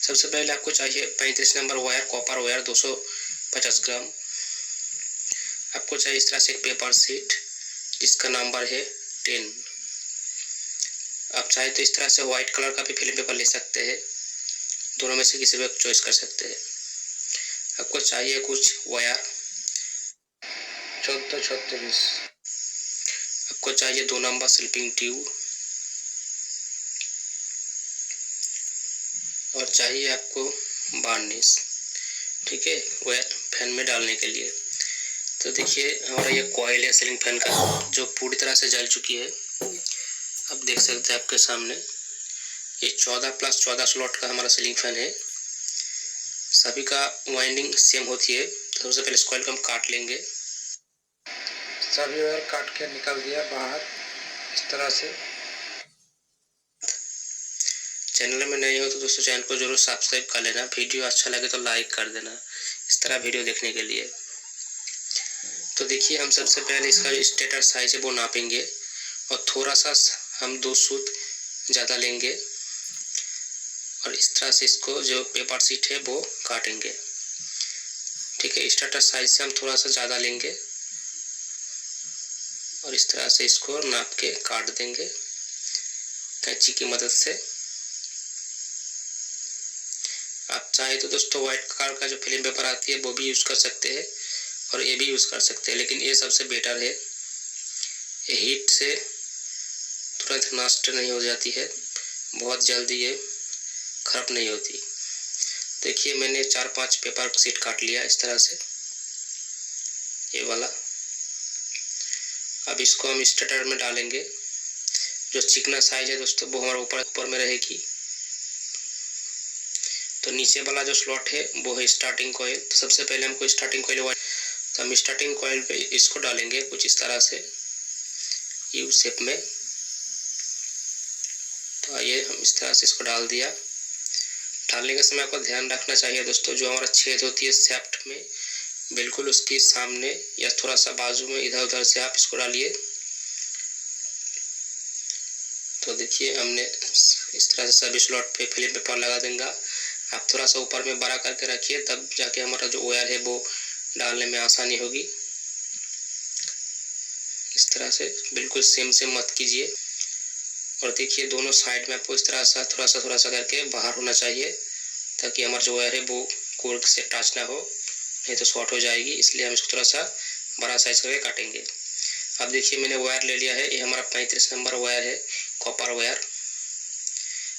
सबसे पहले आपको चाहिए 35 नंबर वायर, कॉपर वायर 250 ग्राम। आपको चाहिए इस तरह से एक पेपर शीट जिसका नंबर है 10। आप चाहे तो इस तरह से व्हाइट कलर का भी फिल्म पेपर ले सकते हैं, दोनों में से किसी भी चॉइस कर सकते हैं। आपको चाहिए कुछ वायर 14-36। आपको चाहिए 2 नंबर स्लिपिंग ट्यूब और चाहिए आपको वार्निश, ठीक है, वायर फैन में डालने के लिए। तो देखिए हमारा ये कॉइल है सीलिंग फैन का जो पूरी तरह से जल चुकी है। आप देख सकते हैं आपके सामने ये 14+14 स्लॉट का हमारा सीलिंग फैन है। सभी का वाइंडिंग सेम होती है। तो सबसे पहले इस कॉइल को हम काट लेंगे। सभी वायर काट के निकल दिया बाहर इस तरह से। चैनल में नए हो तो दोस्तों चैनल को जरूर सब्सक्राइब कर लेना। वीडियो अच्छा लगे तो लाइक कर देना इस तरह वीडियो देखने के लिए। तो देखिए हम सबसे पहले इसका जो स्टेटर साइज है वो नापेंगे और थोड़ा सा हम 2 सूत ज़्यादा लेंगे और इस तरह से इसको जो पेपर शीट है वो काटेंगे, ठीक है। स्टेटर साइज से हम थोड़ा सा ज़्यादा लेंगे और इस तरह से इसको नाप के काट देंगे कैंची की मदद से। आप चाहे तो दोस्तों व्हाइट कलर का जो फिल्म पेपर आती है वो भी यूज़ कर सकते हैं और ये भी यूज़ कर सकते हैं, लेकिन ये सबसे बेटर है। ये हीट से तुरंत नष्ट नहीं हो जाती है, बहुत जल्दी ये खराब नहीं होती। देखिए मैंने 4-5 पेपर शीट काट लिया इस तरह से, ये वाला। अब इसको हम स्टेटर में डालेंगे। जो चिकना साइज है दोस्तों वो हमारा ऊपर में रहेगी। तो नीचे वाला जो स्लॉट है वो है स्टार्टिंग कॉइल। तो सबसे पहले हमको स्टार्टिंग कॉइल, तो हम स्टार्टिंग कॉइल पे इसको डालेंगे कुछ इस तरह से यू शेप में। तो ये हम इस तरह से इसको डाल दिया। डालने के समय आपको ध्यान रखना चाहिए दोस्तों, जो हमारा छेद होती है शाफ्ट में, बिल्कुल उसके सामने या थोड़ा सा बाजू में इधर उधर से आप इसको डालिए। तो देखिए हमने इस तरह से सभी स्लॉट पे फिल्म पेपर लगा देंगे। आप थोड़ा सा ऊपर में बड़ा करके रखिए, तब जाके हमारा जो वायर है वो डालने में आसानी होगी। इस तरह से बिल्कुल सेम मत कीजिए। और देखिए दोनों साइड में आपको इस तरह सा थोड़ा सा करके बाहर होना चाहिए, ताकि हमारा जो वायर है वो कोर से टच ना हो, नहीं तो शॉर्ट हो जाएगी। इसलिए हम इसको थोड़ा सा बड़ा साइज करके काटेंगे। अब देखिए मैंने वायर ले लिया है, ये हमारा 35 नंबर वायर है, कॉपर वायर।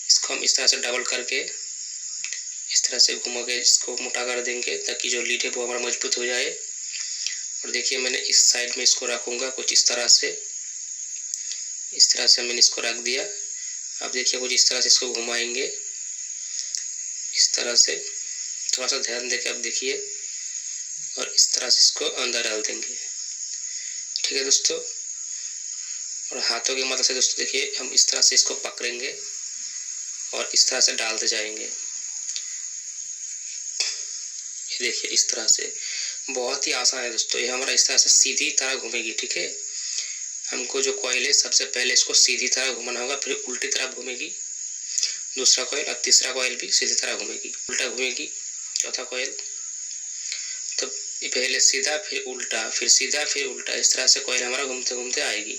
इसको हम इस तरह से डबल करके इस तरह से घुमा के इसको मोटा कर देंगे, ताकि जो लीड है वो हमारा मजबूत हो जाए। और देखिए मैंने इस साइड में इसको रखूँगा कुछ इस तरह से। इस तरह से मैंने इसको रख दिया। अब देखिए कुछ इस तरह से इसको घुमाएंगे, इस तरह से थोड़ा सा ध्यान देके अब देखिए, और इस तरह से इसको अंदर डाल देंगे, ठीक है दोस्तों। और हाथों की मदद से दोस्तों देखिए हम इस तरह से इसको पकड़ेंगे और इस तरह से डालते जाएंगे। ये देखिए इस तरह से, बहुत ही आसान है दोस्तों। ये हमारा इस तरह से सीधी तरह घूमेगी, ठीक है। हमको जो कॉइल है सबसे पहले इसको सीधी तरह घुमाना होगा, फिर उल्टी तरह घूमेगी दूसरा कॉइल, और तीसरा कॉइल भी सीधी तरह घूमेगी, उल्टा घूमेगी चौथा कॉइल। तो पहले सीधा, फिर उल्टा, फिर सीधा, फिर उल्टा, इस तरह से कॉइल हमारा घूमते घूमते आएगी।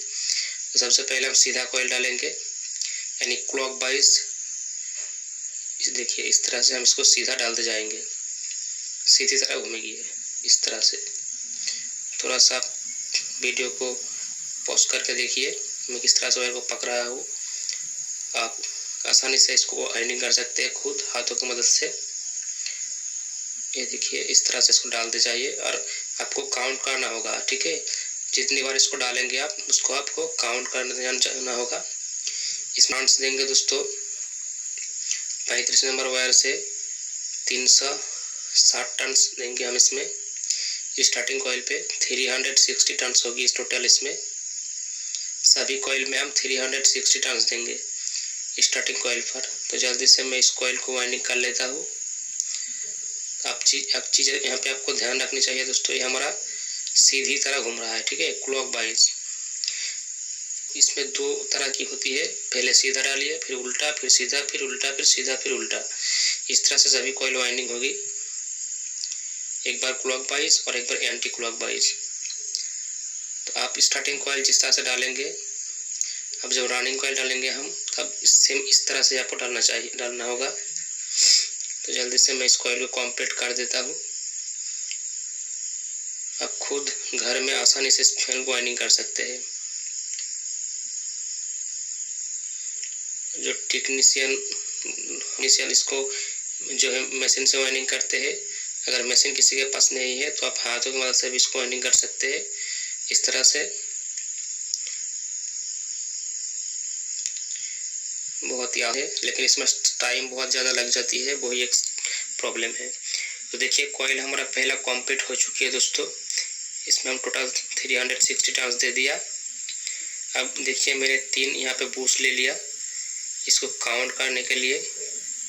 तो सबसे पहले हम सीधा कॉइल डालेंगे, यानी क्लॉकवाइज। देखिए इस तरह से हम इसको सीधा डालते जाएंगे, सीधी तरह घूमेगी इस तरह से। थोड़ा सा वीडियो को पॉज करके देखिए मैं किस तरह से वायर को पकड़ रहा हूँ। आप आसानी से इसको आयरनिंग कर सकते हैं खुद हाथों की मदद से। ये देखिए इस तरह से इसको डालते जाइए और आपको काउंट करना होगा, ठीक है। जितनी बार इसको डालेंगे आप उसको आपको काउंट करने जाना होगा। इसमें टर्न्स देंगे दोस्तों 35 नंबर वायर से 360 टर्न्स देंगे हम इसमें। स्टार्टिंग कॉइल पे 360 टर्न्स होगी इस टोटल। इसमें सभी कॉइल में हम 360 टर्न्स देंगे स्टार्टिंग कॉइल पर। तो जल्दी से मैं इस कॉइल को वाइंडिंग कर लेता हूँ। आप चीज़ें यहाँ पे आपको ध्यान रखनी चाहिए दोस्तों, ये हमारा सीधी तरह घूम रहा है, ठीक है, क्लॉकवाइज। इसमें 2 तरह की होती है, पहले सीधा डालिए, फिर उल्टा, फिर सीधा, फिर उल्टा, फिर सीधा, फिर उल्टा। इस तरह से सभी कॉइल वाइंडिंग होगी, एक बार क्लॉकवाइज और एक बार एंटी क्लॉकवाइज। तो आप स्टार्टिंग कॉइल जिस तरह से डालेंगे, अब जब रनिंग कॉइल डालेंगे हम, तब सेम इस तरह से आपको डालना होगा। तो जल्दी से मैं इस कॉइल को कंप्लीट कर देता हूँ। आप खुद घर में आसानी से इस फैन को वाइंडिंग कर सकते हैं। जो टेक्नीशियन इसको जो है मशीन से वाइंडिंग करते हैं, अगर मशीन किसी के पास नहीं है तो आप हाथों की मदद से भी इसको वाइंडिंग कर सकते हैं इस तरह से। बहुत ही है, लेकिन इसमें टाइम बहुत ज़्यादा लग जाती है, वही एक प्रॉब्लम है। तो देखिए कॉइल हमारा पहला कंप्लीट हो चुकी है दोस्तों। इसमें हम टोटल 360 टर्न्स दे दिया। अब देखिए मैंने 3 यहाँ पे बूस्ट ले लिया इसको काउंट करने के लिए,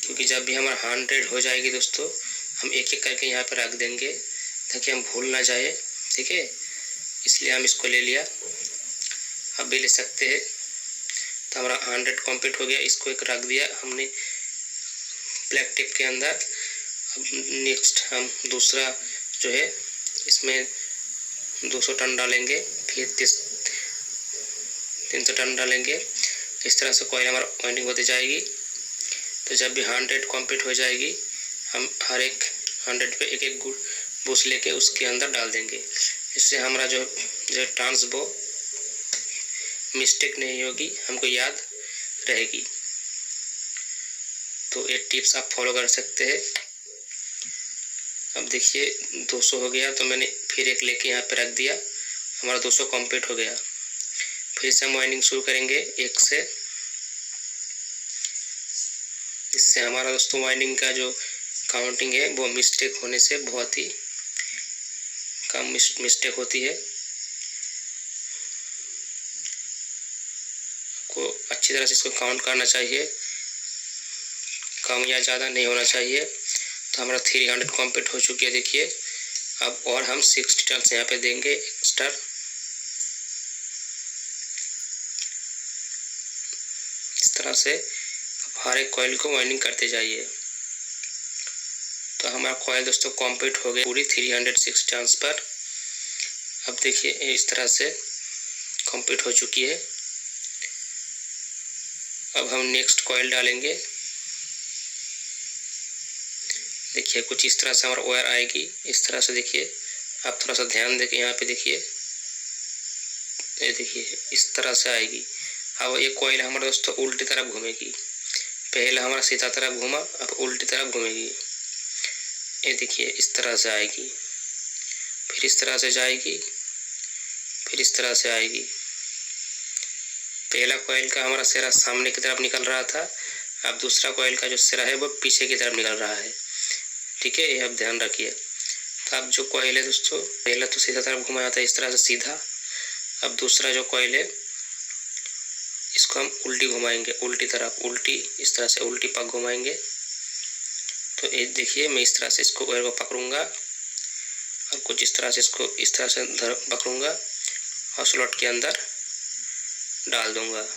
क्योंकि जब भी हमारा 100 हो जाएगी दोस्तों, हम एक एक करके यहाँ पर रख देंगे ताकि हम भूल ना जाए, ठीक है। इसलिए हम इसको ले लिया, आप भी ले सकते हैं। तो हमारा 100 कंप्लीट हो गया, इसको एक रख दिया हमने ब्लैक टिप के अंदर। अब नेक्स्ट हम दूसरा जो है इसमें 200 टन डालेंगे, फिर 300 टन डालेंगे। इस तरह से कॉइल हमारा वाइंडिंग होती जाएगी। तो जब भी 100 कंप्लीट हो जाएगी, हम हर एक 100 पे एक एक बूस्ट लेके उसके अंदर डाल देंगे। इससे हमारा जो टर्न्स वो मिस्टेक नहीं होगी, हमको याद रहेगी। तो ये टिप्स आप फॉलो कर सकते हैं। अब देखिए 200 हो गया, तो मैंने फिर एक लेके यहाँ पे रख दिया, हमारा 200 कंप्लीट हो गया। फिर से हम वाइंडिंग शुरू करेंगे एक से। इससे हमारा दोस्तों वाइंडिंग का जो काउंटिंग है वो मिस्टेक होने से बहुत ही कम मिस्टेक होती है। को अच्छी तरह से इसको काउंट करना चाहिए, कम या ज़्यादा नहीं होना चाहिए। तो हमारा 300 कंप्लीट हो चुकी है देखिए। अब और हम 60 टर्न्स यहाँ पे देंगे एक्स्ट्रा। इस तरह से हर एक कॉइल को वाइंडिंग करते जाइए। तो हमारा कॉइल दोस्तों कंप्लीट हो गया पूरी 306 टर्न्स पर। अब देखिए इस तरह से कंप्लीट हो चुकी है। अब हम नेक्स्ट कॉइल डालेंगे। देखिए कुछ इस तरह से हमारा वायर आएगी, इस तरह से देखिए। आप थोड़ा सा ध्यान देके यहाँ पे देखिए, ये देखिए इस तरह से आएगी। अब ये कॉइल हमारा दोस्तों उल्टी तरफ घूमेगी। पहले हमारा सीधा तरफ घूमा, अब उल्टी तरफ घूमेगी। ये देखिए इस तरह से आएगी, फिर इस तरह से जाएगी, फिर इस तरह से आएगी। पहला कॉइल का हमारा सिरा सामने की तरफ निकल रहा था, अब दूसरा कॉइल का जो सिरा है वो पीछे की तरफ निकल रहा है, ठीक है। ये आप ध्यान रखिए। तो अब जो कॉइल है दोस्तों, पहला तो सीधा तरफ घुमाया था इस तरह से सीधा। अब दूसरा जो कॉइल है इसको हम उल्टी घुमाएंगे, उल्टी तरफ, उल्टी इस तरह से उल्टी पग घुमाएंगे। तो ये देखिए मैं इस तरह से इसको वायर को पकड़ूंगा और कुछ इस तरह से इसको इस तरह से पकड़ूंगा और स्लॉट के अंदर डाल दूंगा।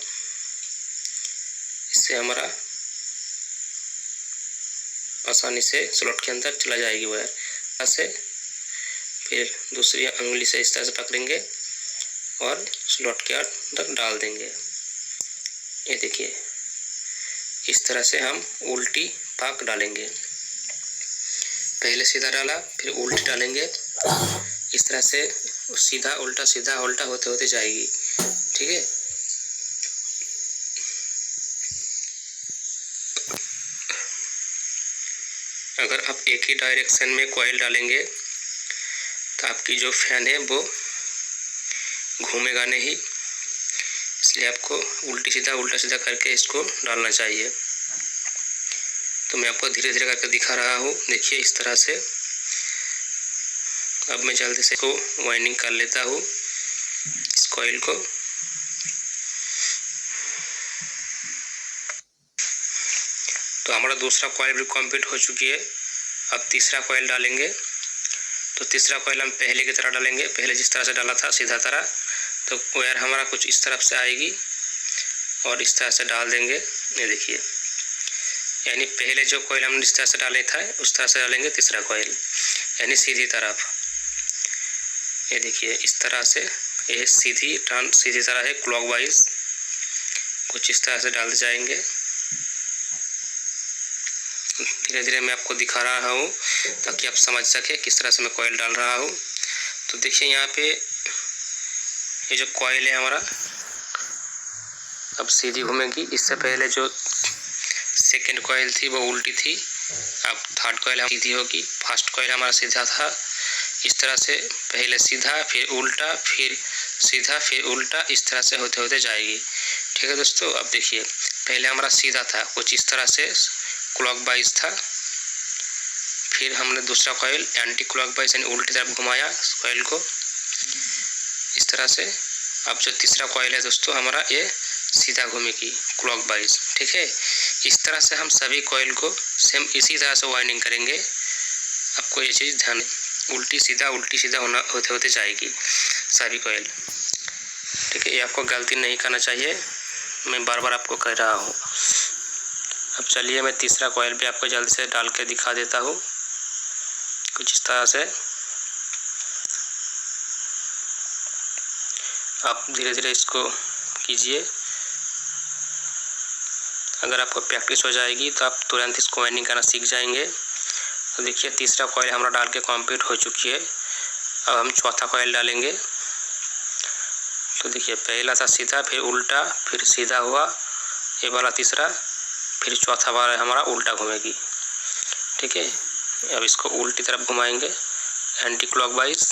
इससे हमारा आसानी से स्लॉट के अंदर चला जाएगी वायर। ऐसे फिर दूसरी उंगली से इस तरह से पकड़ेंगे और स्लॉट के अंदर डाल देंगे। ये देखिए इस तरह से हम उल्टी पाक डालेंगे। पहले सीधा डाला, फिर उल्टी डालेंगे। इस तरह से सीधा उल्टा होते होते जाएगी, ठीक है। अगर आप एक ही डायरेक्शन में कॉइल डालेंगे तो आपकी जो फैन है वो घूमेगा नहीं, इसलिए आपको उल्टा सीधा करके इसको डालना चाहिए। तो मैं आपको धीरे धीरे करके दिखा रहा हूँ, देखिए इस तरह से। अब मैं जल्दी से इसको वाइंडिंग कर लेता हूँ इस कॉइल को। तो हमारा दूसरा कॉइल भी कंप्लीट हो चुकी है। अब तीसरा कॉइल डालेंगे। तो तीसरा कॉइल हम पहले की तरह डालेंगे, पहले जिस तरह से डाला था सीधा तरह। तो वायर हमारा कुछ इस तरफ से आएगी और इस तरह से डाल देंगे। ये देखिए यानी पहले जो कॉइल हमने इस तरह से डाले था उस तरह से डालेंगे तीसरा कॉइल, यानी सीधी तरफ। ये देखिए इस तरह से, ये सीधी तरह है क्लॉकवाइज, कुछ इस तरह से डालते जाएंगे। धीरे धीरे मैं आपको दिखा रहा हूँ ताकि आप समझ सके किस तरह से मैं कॉइल डाल रहा हूँ। तो देखिए यहाँ पे ये जो कॉइल है हमारा अब सीधी घूमेगी। इससे पहले जो सेकंड कॉइल थी वो उल्टी थी, अब थर्ड कॉइल सीधी होगी। फर्स्ट कॉइल हमारा सीधा था। इस तरह से पहले सीधा, फिर उल्टा, फिर सीधा, फिर उल्टा, इस तरह से होते होते जाएगी। ठीक है दोस्तों, अब देखिए पहले हमारा सीधा था, कुछ इस तरह से क्लॉकवाइज था। फिर हमने दूसरा कॉइल एंटी क्लॉकवाइज यानी उल्टी तरफ घुमाया कॉइल को इस तरह से। अब जो तीसरा कॉइल है दोस्तों हमारा ये सीधा घूमेगी क्लॉकवाइज। ठीक है, इस तरह से हम सभी कॉइल को सेम इसी तरह से वाइंडिंग करेंगे। आपको ये चीज़ ध्यान, उल्टी सीधा होना होते होते जाएगी सभी कॉइल। ठीक है, ये आपको गलती नहीं करना चाहिए, मैं बार बार आपको कह रहा हूँ। अब चलिए मैं तीसरा कॉइल भी आपको जल्दी से डाल के दिखा देता हूँ कुछ इस तरह से। आप धीरे धीरे इसको कीजिए। अगर आपको प्रैक्टिस हो जाएगी तो आप तुरंत इसको वाइंडिंग करना सीख जाएंगे। तो देखिए तीसरा कॉइल हमारा डाल के कंप्लीट हो चुकी है। अब हम चौथा कॉइल डालेंगे। तो देखिए पहला था सीधा, फिर उल्टा, फिर सीधा हुआ, ये वाला तीसरा, फिर चौथा वाला हमारा उल्टा घूमेगी। ठीक है, अब इसको उल्टी तरफ घुमाएंगे एंटी क्लॉकवाइज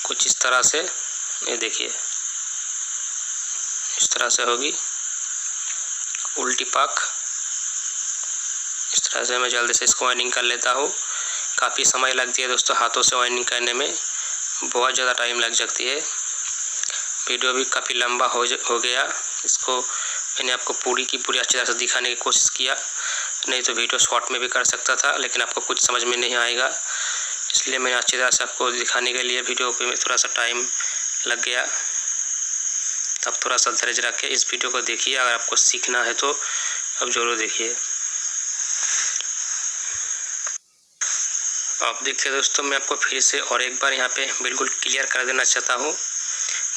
कुछ इस तरह से। ये देखिए इस तरह से होगी उल्टी पाक। इस तरह से मैं जल्दी से इसको वाइंडिंग कर लेता हूँ। काफ़ी समय लगती है दोस्तों हाथों से वाइंडिंग करने में, बहुत ज़्यादा टाइम लग जाती है। वीडियो भी काफ़ी लंबा हो गया। इसको मैंने आपको पूरी की पूरी अच्छी तरह से दिखाने की कोशिश किया, नहीं तो वीडियो शॉर्ट में भी कर सकता था, लेकिन आपको कुछ समझ में नहीं आएगा, इसलिए मैंने अच्छी तरह से आपको दिखाने के लिए वीडियो पे थोड़ा सा टाइम लग गया। तब थोड़ा सा धैर्य रख के इस वीडियो को देखिए। अगर आपको सीखना है तो अब ज़रूर देखिए। आप देखिए दोस्तों, मैं आपको फिर से और एक बार यहाँ पे बिल्कुल क्लियर कर देना चाहता हूँ।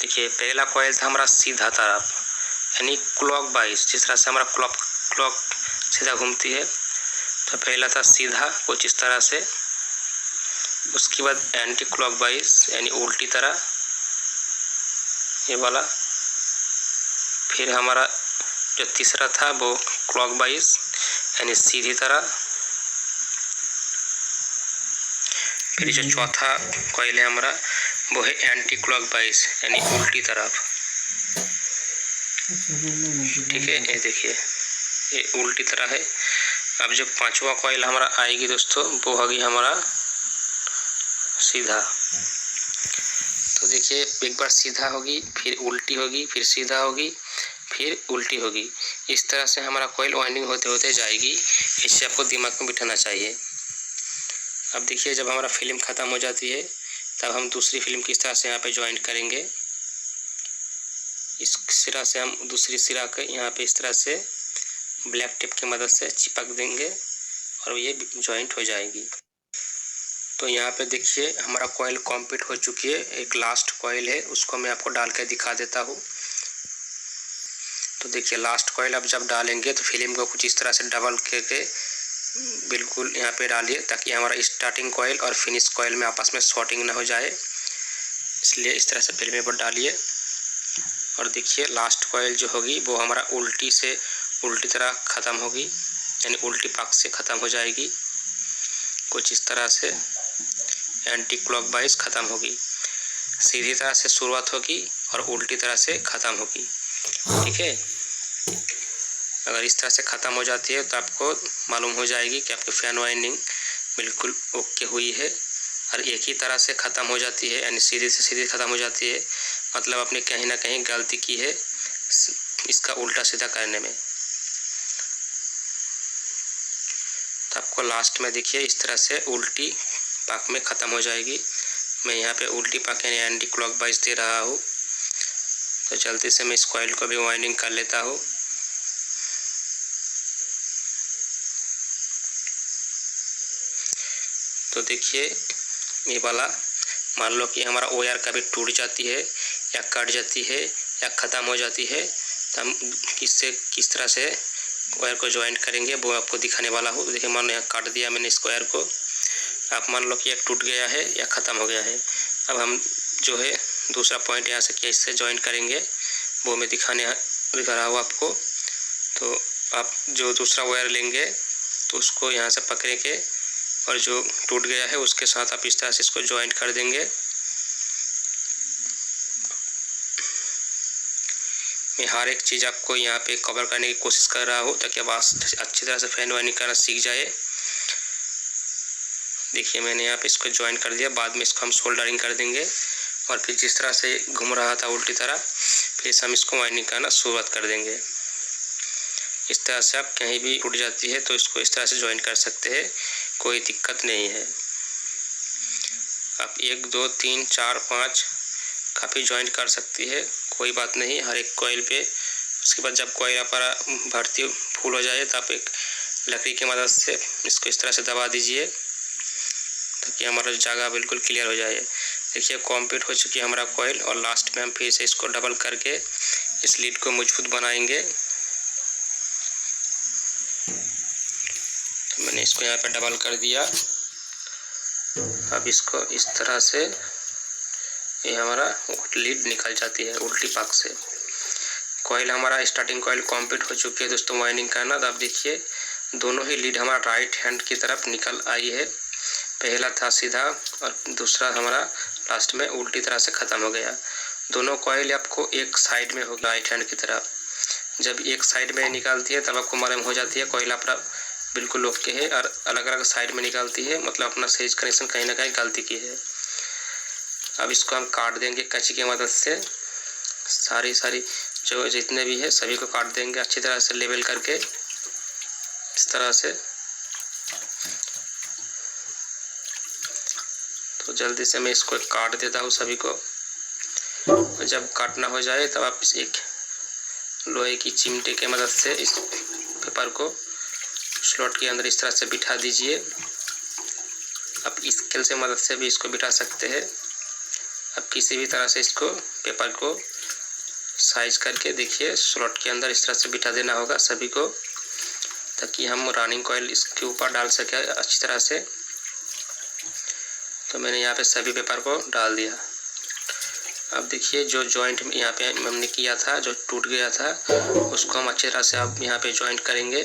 देखिए पहला कॉइल था हमारा सीधा तरफ यानी क्लॉकवाइज, जिस तरह से हमारा क्लॉक सीधा घूमती है। तो पहला था सीधा कुछ इस तरह से, उसके बाद एंटी क्लॉकवाइज यानी उल्टी तरह ये वाला, फिर हमारा जो तीसरा था वो क्लॉकवाइज यानी सीधी तरह, फिर जो चौथा कॉइल है हमारा वो है एंटी क्लॉकवाइज यानी उल्टी तरफ। ठीक है, ये देखिए ये उल्टी तरह है। अब जो पांचवा कॉइल हमारा आएगी दोस्तों वो होगी हमारा सीधा। तो देखिए एक बार सीधा होगी, फिर उल्टी होगी, फिर सीधा होगी, फिर उल्टी होगी। इस तरह से हमारा कॉइल वाइंडिंग होते होते जाएगी। इससे आपको दिमाग में बिठाना चाहिए। अब देखिए जब हमारा फिल्म ख़त्म हो जाती है तब हम दूसरी फिल्म किस तरह से यहाँ पे ज्वाइंट करेंगे। इस सिरा से हम दूसरी सिरा के यहाँ पे इस तरह से ब्लैक टेप की मदद से चिपक देंगे और ये ज्वाइंट हो जाएगी। तो यहाँ पे देखिए हमारा कॉइल कंप्लीट हो चुकी है। एक लास्ट कॉइल है, उसको मैं आपको डाल के दिखा देता हूँ। तो देखिए लास्ट कॉइल आप जब डालेंगे तो फिल्म को कुछ इस तरह से डबल करके बिल्कुल यहाँ पे डालिए, ताकि हमारा स्टार्टिंग कॉइल और फिनिश कॉइल में आपस में शॉर्टिंग ना हो जाए, इसलिए इस तरह से फिल्म पर डालिए। और देखिए लास्ट कॉइल जो होगी वो हमारा उल्टी से उल्टी तरह ख़त्म होगी, यानी उल्टी पाक से ख़त्म हो जाएगी। कुछ इस तरह से एंटी क्लॉकवाइज ख़त्म होगी, सीधी तरह से शुरुआत होगी और उल्टी तरह से ख़त्म होगी। ठीक है, अगर इस तरह से ख़त्म हो जाती है तो आपको मालूम हो जाएगी कि आपकी फैन वाइंडिंग बिल्कुल ओके हुई है। और एक ही तरह से ख़त्म हो जाती है यानी सीधी से सीधी ख़त्म हो जाती है, मतलब आपने कहीं ना कहीं गलती की है इसका उल्टा सीधा करने में। तो आपको लास्ट में देखिए इस तरह से उल्टी पाक में ख़त्म हो जाएगी। मैं यहाँ पे उल्टी पाक यानी एंटी क्लॉकवाइज दे रहा हूँ। तो जल्दी से मैं इस कॉइल को भी वाइंडिंग कर लेता हूँ। तो देखिए ये वाला मान लो कि हमारा वायर कभी टूट जाती है या कट जाती है या ख़त्म हो जाती है, तो हम किस तरह से वायर को ज्वाइंट करेंगे वो आपको दिखाने वाला हूँ। तो देखिए मान लो यहाँ काट दिया मैंने इस वायर को, आप मान लो कि एक टूट गया है या ख़त्म हो गया है। अब हम जो है दूसरा पॉइंट यहाँ से कैसे ज्वाइंट करेंगे वो मैं दिखा रहा हूँ आपको। तो आप जो दूसरा वायर लेंगे तो उसको यहाँ से पकड़ेंगे और जो टूट गया है उसके साथ आप इस तरह से इसको ज्वाइंट कर देंगे। मैं हर एक चीज़ आपको यहाँ पे कवर करने की कोशिश कर रहा हूँ ताकि आप अच्छी तरह से फैन वायरिंग करना सीख जाए। देखिए मैंने यहाँ पे इसको ज्वाइन कर दिया, बाद में इसको हम सोल्डरिंग कर देंगे और फिर जिस तरह से घूम रहा था उल्टी तरह फिर हम इसको वाइंडिंग करना शुरुआत कर देंगे। इस तरह से आप कहीं भी टूट जाती है तो इसको इस तरह से ज्वाइन कर सकते हैं, कोई दिक्कत नहीं है। आप 1 2 3 4 5 काफ़ी ज्वाइन कर सकती है, कोई बात नहीं हर एक कॉइल पे। उसके बाद जब कॉइल आपका भर्ती फुल हो जाए तो आप एक लकड़ी की मदद से इसको इस तरह से दबा दीजिए ताकि हमारा जगह बिल्कुल क्लियर हो जाए। देखिए कंप्लीट हो चुकी है हमारा कॉइल और लास्ट में हम फिर से इसको डबल करके इस लीड को मजबूत बनाएंगे। तो मैंने इसको यहाँ पे डबल कर दिया। अब इसको इस तरह से ये हमारा लीड निकल जाती है उल्टी पाक से। कॉइल हमारा स्टार्टिंग कॉइल कंप्लीट हो चुकी है दोस्तों वाइंडिंग करना। तो आप देखिए दोनों ही लीड हमारा राइट हैंड की तरफ निकल आई है। पहला था सीधा और दूसरा हमारा लास्ट में उल्टी तरह से ख़त्म हो गया। दोनों कॉइल आपको एक साइड में होगी राइट हैंड की तरफ। जब एक साइड में निकालती है तब आपको मालूम हो जाती है कॉइल आपका बिल्कुल ओके है, और अलग अलग साइड में निकालती है मतलब अपना सीरीज कनेक्शन कहीं ना कहीं गलती की है। अब इसको हम काट देंगे कैंची की मदद से। सारी जो जितने भी है सभी को काट देंगे अच्छी तरह से लेवल करके इस तरह से। तो जल्दी से मैं इसको काट देता हूँ सभी को। और जब काटना हो जाए तब आप इस एक लोहे की चिमटे की मदद से इस पेपर को स्लॉट के अंदर इस तरह से बिठा दीजिए। आप स्केल से मदद से भी इसको बिठा सकते हैं। अब किसी भी तरह से इसको पेपर को साइज करके देखिए स्लॉट के अंदर इस तरह से बिठा देना होगा सभी को ताकि हम रनिंग कॉइल इसके ऊपर डाल सके अच्छी तरह से। तो मैंने यहाँ पे सभी पेपर को डाल दिया। अब देखिए जो जॉइंट यहाँ पे हमने किया था जो टूट गया था उसको हम अच्छी तरह से अब यहाँ पे जॉइंट करेंगे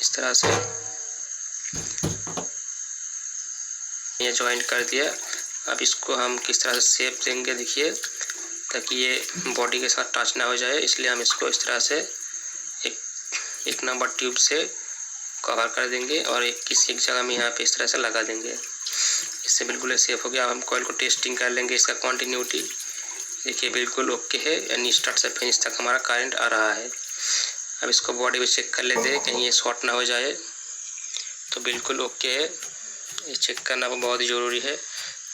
इस तरह से। ये जॉइंट कर दिया। अब इसको हम किस तरह से शेप देंगे देखिए ताकि ये बॉडी के साथ टच ना हो जाए, इसलिए हम इसको इस तरह से एक नंबर ट्यूब से कवर कर देंगे और किसी एक जगह में यहाँ पे इस तरह से लगा देंगे। इससे बिल्कुल सेफ हो गया। अब हम कॉइल को टेस्टिंग कर लेंगे इसका कंटिन्यूटी। देखिए बिल्कुल ओके है, यानी स्टार्ट से फिनिश तक हमारा करंट आ रहा है। अब इसको बॉडी में चेक कर लेते हैं कहीं ये शॉर्ट ना हो जाए। तो बिल्कुल ओके है, ये चेक करना बहुत ज़रूरी है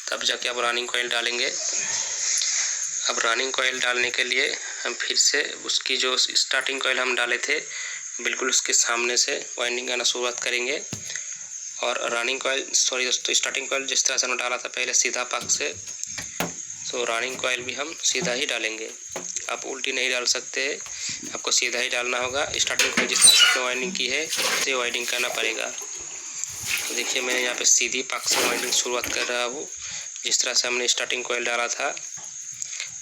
तब जाके आप रनिंग कॉइल डालेंगे। अब रनिंग कॉइल डालने के लिए हम फिर से उसकी जो स्टार्टिंग कॉइल हम डाले थे बिल्कुल उसके सामने से वाइंडिंग करना शुरुआत करेंगे। और रनिंग कॉइल दोस्तों स्टार्टिंग कॉइल जिस तरह से हमने डाला था पहले सीधा पाक से, तो रनिंग कॉइल भी हम सीधा ही डालेंगे। आप उल्टी नहीं डाल सकते, आपको सीधा ही डालना होगा। स्टार्टिंग कॉइल जिस तरह से वाइंडिंग की है उसे वाइंडिंग करना पड़ेगा। तो देखिए मैंने यहाँ पे सीधी पाक से वाइंडिंग शुरुआत कर रहा हूँ जिस तरह से हमने स्टार्टिंग कॉइल डाला था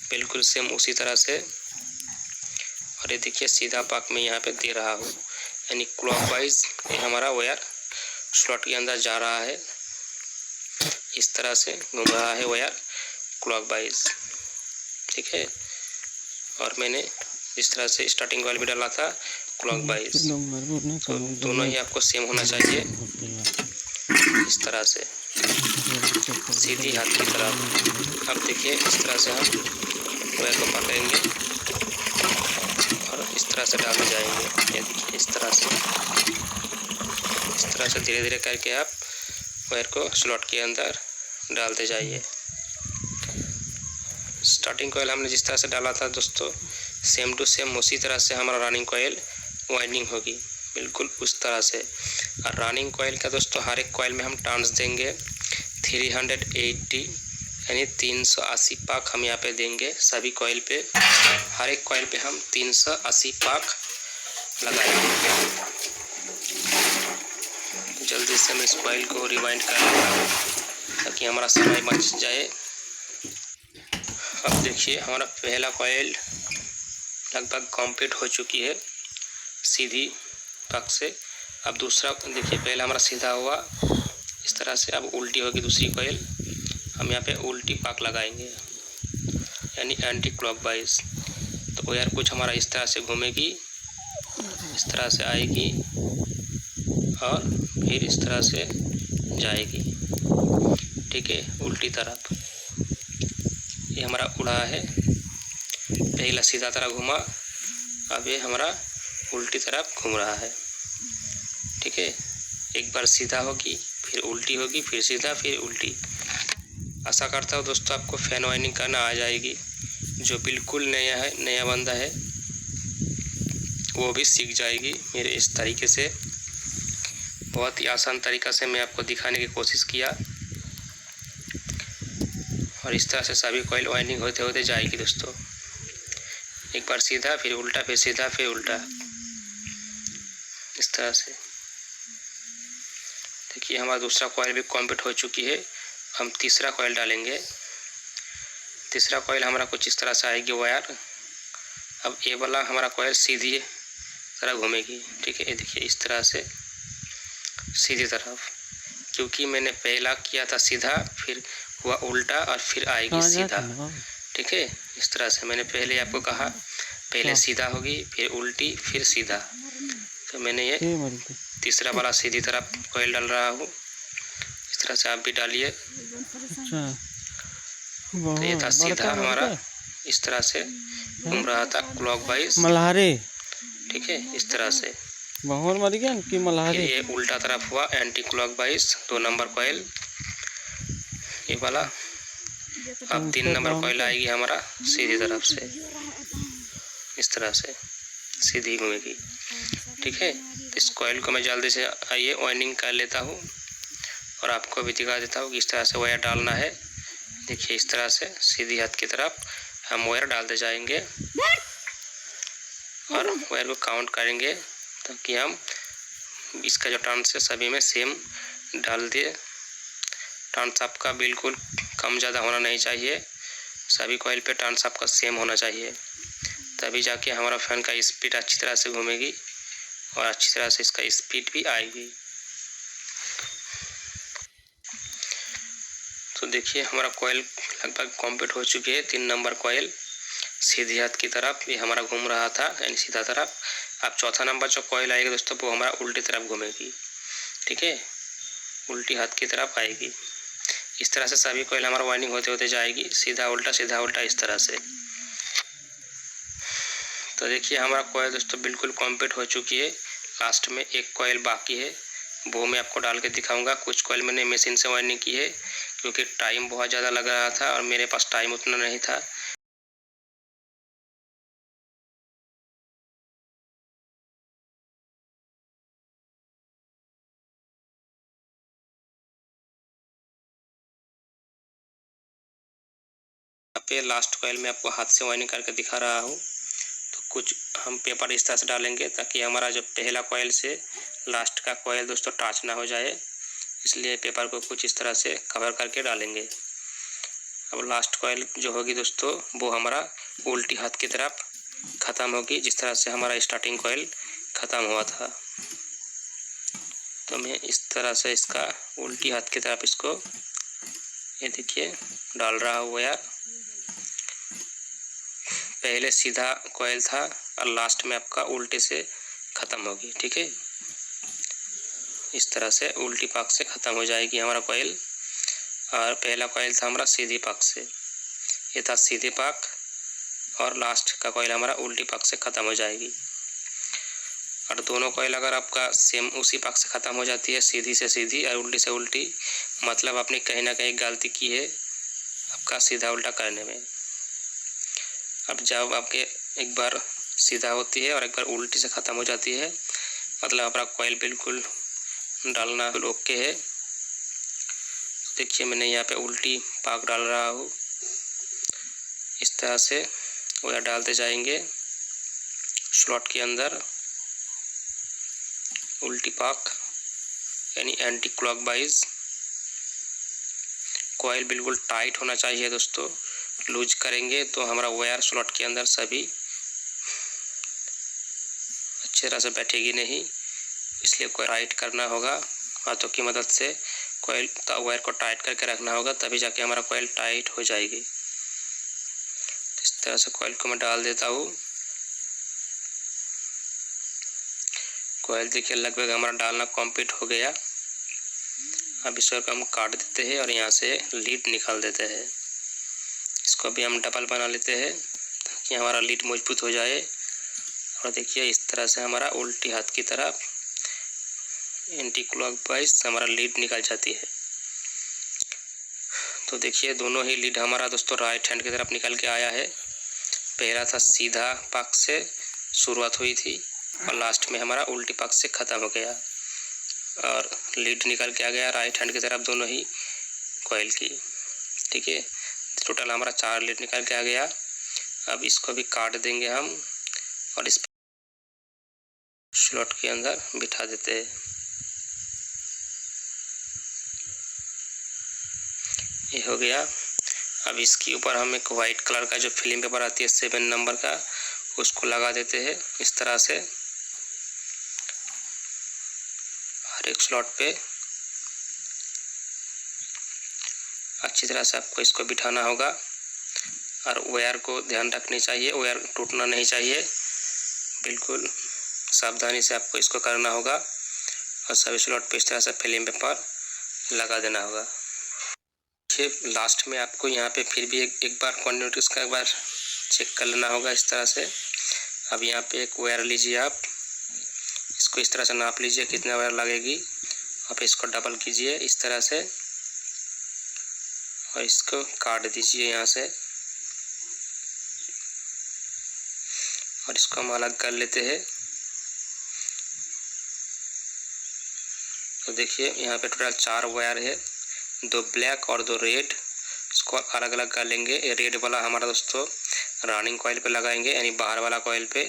बिल्कुल सेम उसी तरह से। और ये देखिए सीधा पाक में यहाँ पे दे रहा हूँ, यानी क्लॉकवाइज ये हमारा वायर स्लॉट के अंदर जा रहा है। इस तरह से घूम रहा है वायर क्लॉकवाइज, ठीक है। और मैंने इस तरह से स्टार्टिंग कॉइल भी डाला था क्लॉकवाइज। तो दोनों ही आपको सेम होना चाहिए इस तरह से सीधी हाथ की तरफ। अब देखिए इस तरह से हम वायर को पकड़ेंगे और इस तरह से डालते जाएंगे। ये देखिए इस तरह से धीरे धीरे करके आप वायर को स्लॉट के अंदर डालते जाइए। स्टार्टिंग कॉइल हमने जिस तरह से डाला था दोस्तों सेम टू सेम उसी तरह से हमारा रनिंग कॉइल वाइंडिंग होगी बिल्कुल उस तरह से। और रनिंग कॉइल का दोस्तों हर एक कॉइल में हम टर्न्स देंगे 380 यानी 380 पाक हम यहाँ पे देंगे। सभी कॉइल पे, हर एक कॉइल पे हम 380 पाक लगाएंगे। जल्दी से हम इस कॉइल को रिवाइंड कर लेता हूँ ताकि हमारा समय बच जाए। अब देखिए हमारा पहला कॉइल लगभग कंप्लीट हो चुकी है सीधी पक से। अब दूसरा देखिए, पहला हमारा सीधा हुआ इस तरह से, अब उल्टी होगी दूसरी कॉइल। हम यहाँ पे उल्टी पाक लगाएंगे यानी एंटी क्लॉकवाइज। तो वायर कुछ हमारा इस तरह से घूमेगी, इस तरह से आएगी और फिर इस तरह से जाएगी। ठीक है, उल्टी तरफ ये हमारा उड़ा है। पहला सीधा तरफ घुमा, अब ये हमारा उल्टी तरफ घूम रहा है। ठीक है, एक बार सीधा होगी, फिर उल्टी होगी, फिर सीधा, फिर उल्टी। आशा करता हूँ दोस्तों आपको फैन वाइंडिंग करना आ जाएगी। जो बिल्कुल नया बंदा है वो भी सीख जाएगी मेरे इस तरीके से। बहुत ही आसान तरीक़ा से मैं आपको दिखाने की कोशिश किया और इस तरह से सभी कॉइल वाइंडिंग होते होते जाएगी दोस्तों। एक बार सीधा, फिर उल्टा, फिर सीधा, फिर उल्टा, इस तरह से। देखिए हमारा दूसरा कॉइल भी कंप्लीट हो चुकी है। हम तीसरा कॉइल डालेंगे। तीसरा कॉइल हमारा कुछ इस तरह से आएगी वायर। अब ये वाला हमारा कॉइल सीधी तरह घूमेगी। ठीक है, ये देखिए इस तरह से सीधी तरफ, क्योंकि मैंने पहला किया था सीधा, फिर हुआ उल्टा और फिर आएगी सीधा। ठीक है, इस तरह से मैंने पहले आपको कहा, पहले सीधा होगी, फिर उल्टी, फिर सीधा। तो मैंने ये तीसरा वाला सीधी तरफ कॉइल डाल रहा हूँ। इस तरह से आप भी डालिए। तो ये था सीधा हमारा, इस तरह से घूम रहा था क्लॉकवाइज। ठीक है, इस तरह से। फिर ये उल्टा तरफ हुआ एंटी क्लॉकवाइज 2 नंबर कॉइल ये वाला। अब 3 नंबर कॉइल आएगी हमारा सीधी तरफ से, इस तरह से सीधी घूमेगी। ठीक है, इस कॉइल को मैं जल्दी से आइए वाइंडिंग कर लेता हूँ और आपको भी दिखा देता हूँ कि इस तरह से वायर डालना है। देखिए इस तरह से सीधी हाथ की तरफ हम वायर डालते जाएंगे और वायर को काउंट करेंगे ताकि हम इसका जो टर्न्स है सभी में सेम डाल दिए। टर्न्स आपका बिल्कुल कम ज़्यादा होना नहीं चाहिए, सभी कॉइल पे टर्न्स आपका सेम होना चाहिए, तभी जाके हमारा फैन का स्पीड अच्छी तरह से घूमेगी और अच्छी तरह से इसका स्पीड भी आएगी। तो देखिए हमारा कॉइल लगभग कंप्लीट हो चुकी है। 3 नंबर कॉइल सीधी हाथ की तरफ ये हमारा घूम रहा था यानी सीधा तरफ। अब चौथा नंबर जो कॉइल आएगा दोस्तों वो हमारा उल्टी तरफ घूमेगी। ठीक है, उल्टी हाथ की तरफ आएगी। इस तरह से सभी कॉइल हमारा वाइंडिंग होते होते जाएगी, सीधा उल्टा इस तरह से। तो देखिए हमारा कॉइल दोस्तों बिल्कुल कंप्लीट हो चुकी है। लास्ट में एक कॉइल बाकी है, वो मैं आपको डाल के दिखाऊंगा। कुछ कॉइल मैंने मशीन से वाइंडिंग की है क्योंकि टाइम बहुत ज़्यादा लग रहा था और मेरे पास टाइम उतना नहीं था। पे लास्ट कॉइल में आपको हाथ से वाइंडिंग करके दिखा रहा हूँ। तो कुछ हम पेपर इस तरह से डालेंगे ताकि हमारा जो पहला कॉइल से लास्ट का कॉइल दोस्तों टच ना हो जाए, इसलिए पेपर को कुछ इस तरह से कवर करके डालेंगे। अब लास्ट कॉइल जो होगी दोस्तों वो हमारा उल्टी हाथ की तरफ ख़त्म होगी, जिस तरह से हमारा स्टार्टिंग कॉइल ख़त्म हुआ था। तो मैं इस तरह से इसका उल्टी हाथ की तरफ इसको ये देखिए डाल रहा हूँ यार। पहले सीधा कॉइल था और लास्ट में आपका उल्टे से ख़त्म होगी। ठीक है, इस तरह से उल्टी पाक से ख़त्म हो जाएगी हमारा कॉइल। और पहला कॉइल था हमारा सीधी पाक से, ये था सीधे पाक, और लास्ट का कॉइल हमारा उल्टी पाक से ख़त्म हो जाएगी। और दोनों कॉइल अगर आपका सेम उसी पाक से ख़त्म हो जाती है, सीधी से सीधी और उल्टी से उल्टी, मतलब आपने कहीं ना कहीं गलती की है आपका सीधा उल्टा करने में। अब जब आपके एक बार सीधा होती है और एक बार उल्टी से ख़त्म हो जाती है, मतलब आपका कॉइल बिल्कुल डालना ओके है। देखिए मैंने यहाँ पे उल्टी पाक डाल रहा हूँ। इस तरह से वायर डालते जाएंगे स्लॉट के अंदर, उल्टी पाक यानी एंटी क्लॉकवाइज। कॉइल बिल्कुल टाइट होना चाहिए दोस्तों, लूज करेंगे तो हमारा वायर स्लॉट के अंदर सभी अच्छी तरह से बैठेगी नहीं, इसलिए कोई टाइट करना होगा। हाथों की मदद से कॉइल वायर को टाइट करके रखना होगा, तभी जाके हमारा कॉइल टाइट हो जाएगी। इस तरह से कॉइल को मैं डाल देता हूँ। कॉइल देखिए लगभग हमारा डालना कंप्लीट हो गया। अब इसको हम काट देते हैं और यहाँ से लीड निकाल देते हैं। इसको भी हम डबल बना लेते हैं ताकि हमारा लीड मजबूत हो जाए। और देखिए इस तरह से हमारा उल्टी हाथ की तरफ एंटी क्लॉकवाइज हमारा लीड निकल जाती है। तो देखिए दोनों ही लीड हमारा दोस्तों राइट हैंड की तरफ निकल के आया है। पहला था सीधा पक्ष से शुरुआत हुई थी और लास्ट में हमारा उल्टी पक्ष से ख़त्म हो गया और लीड निकल के आ गया राइट हैंड की तरफ दोनों ही कॉइल की। ठीक है, टोटल हमारा 4 लीड निकल के आ गया। अब इसको भी काट देंगे हम और इस स्लॉट के अंदर बिठा देते हैं। ये हो गया। अब इसके ऊपर हम एक वाइट कलर का जो फिल्म पेपर आती है 7 नंबर का, उसको लगा देते हैं इस तरह से हर एक स्लॉट पे। अच्छी तरह से आपको इसको बिठाना होगा और वायर को ध्यान रखनी चाहिए, वायर टूटना नहीं चाहिए। बिल्कुल सावधानी से आपको इसको करना होगा और सभी स्लॉट पे इस तरह से फिल्म पेपर लगा देना होगा। फिर लास्ट में आपको यहाँ पे फिर भी एक बार क्वांटिटीज का एक बार चेक कर लेना होगा इस तरह से। अब यहाँ पे एक वायर लीजिए, आप इसको इस तरह से नाप लीजिए कितना वायर लगेगी। आप इसको डबल कीजिए इस तरह से और इसको काट दीजिए यहाँ से और इसको हम अलग कर लेते हैं। तो देखिए यहाँ पे टोटल 4 वायर है, 2 ब्लैक और 2 रेड। इसको अलग अलग कर लेंगे। ये रेड वाला हमारा दोस्तों रनिंग कॉइल पे लगाएंगे यानी बाहर वाला कॉइल पे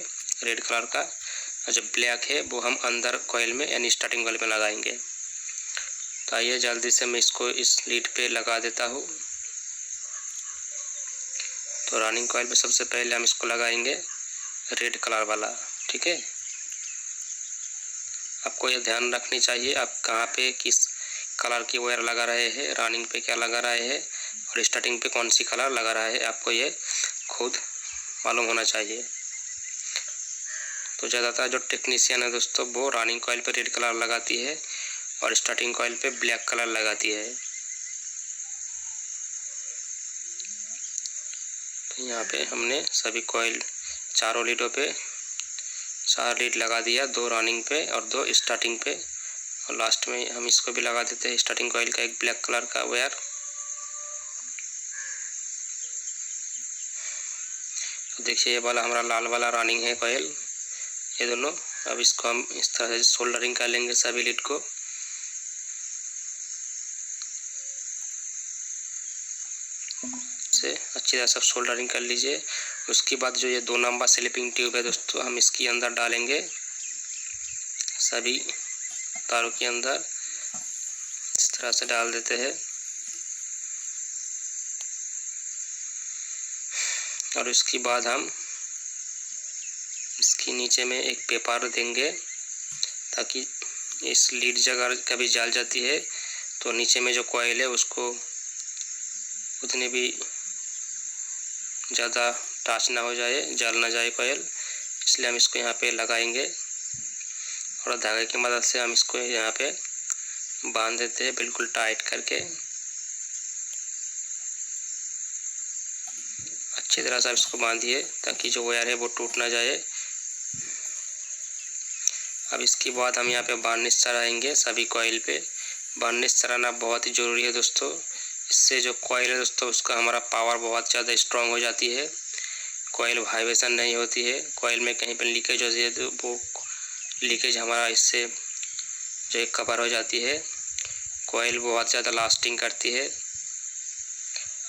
रेड कलर का, और जो ब्लैक है वो हम अंदर कॉइल में यानी स्टार्टिंग कॉइल पे लगाएंगे। तो आइए जल्दी से मैं इसको इस लीड पे लगा देता हूँ। तो रनिंग कॉइल पे सबसे पहले हम इसको लगाएंगे रेड कलर वाला। ठीक है, आपको ये ध्यान रखनी चाहिए आप कहाँ पे किस कलर की वायर लगा रहे हैं, रनिंग पे क्या लगा रहे हैं और स्टार्टिंग पे कौन सी कलर लगा रहा है, आपको ये खुद मालूम होना चाहिए। तो ज़्यादातर जो टेक्नीशियन है दोस्तों वो रनिंग कॉइल पे रेड कलर लगाती है और स्टार्टिंग कॉइल पे ब्लैक कलर लगाती है। तो यहाँ पे हमने सभी कॉइल चारों लीडों पे 4 लीड लगा दिया, 2 रनिंग पे और 2 स्टार्टिंग पे, और लास्ट में हम इसको भी लगा देते हैं स्टार्टिंग कॉइल का एक ब्लैक कलर का वायर। तो देखिए ये वाला हमारा लाल वाला रनिंग है कॉइल, ये दोनों। अब इसको हम इस तरह से सोल्डरिंग कर लेंगे सभी लीड को। से अच्छी तरह से सोल्डरिंग कर लीजिए। उसके बाद जो ये 2 नंबर स्लिपिंग ट्यूब है दोस्तों, हम इसके अंदर डालेंगे सभी तारों के अंदर इस तरह से डाल देते हैं और उसके बाद हम इसके नीचे में एक पेपर देंगे ताकि इस लीड जगह कभी जल जाती है तो नीचे में जो कॉइल है उसको उतनी भी ज़्यादा टच ना हो जाए, जल ना जाए कॉइल, इसलिए हम इसको यहाँ पे लगाएंगे और धागे की मदद से हम इसको यहाँ पे बांध देते हैं बिल्कुल टाइट करके। अच्छी तरह से आप इसको बांधिए ताकि जो वायर है वो टूट ना जाए। अब इसके बाद हम यहाँ पे बार्निश चढ़ाएंगे सभी कॉइल पे। बार्निश चढ़ाना बहुत ही ज़रूरी है दोस्तों, इससे जो कॉइल है दोस्तों उसका हमारा पावर बहुत ज़्यादा स्ट्रॉन्ग हो जाती है, कॉइल वाइब्रेशन नहीं होती है, कॉइल में कहीं पर लीकेज होती है तो वो लीकेज हमारा इससे जो एक कवर हो जाती है। कॉइल बहुत ज़्यादा लास्टिंग करती है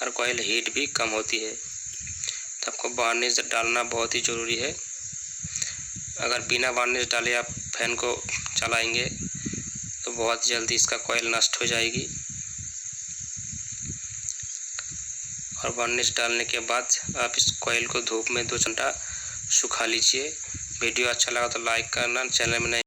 और कॉइल हीट भी कम होती है। तो आपको वार्निश डालना बहुत ही ज़रूरी है। अगर बिना वार्निश डाले आप फैन को चलाएंगे तो बहुत जल्दी इसका कॉइल नष्ट हो जाएगी। और वार्निश डालने के बाद आप इस कॉइल को धूप में 2 घंटा सुखा लीजिए। वीडियो अच्छा लगा तो लाइक करना, चैनल में नए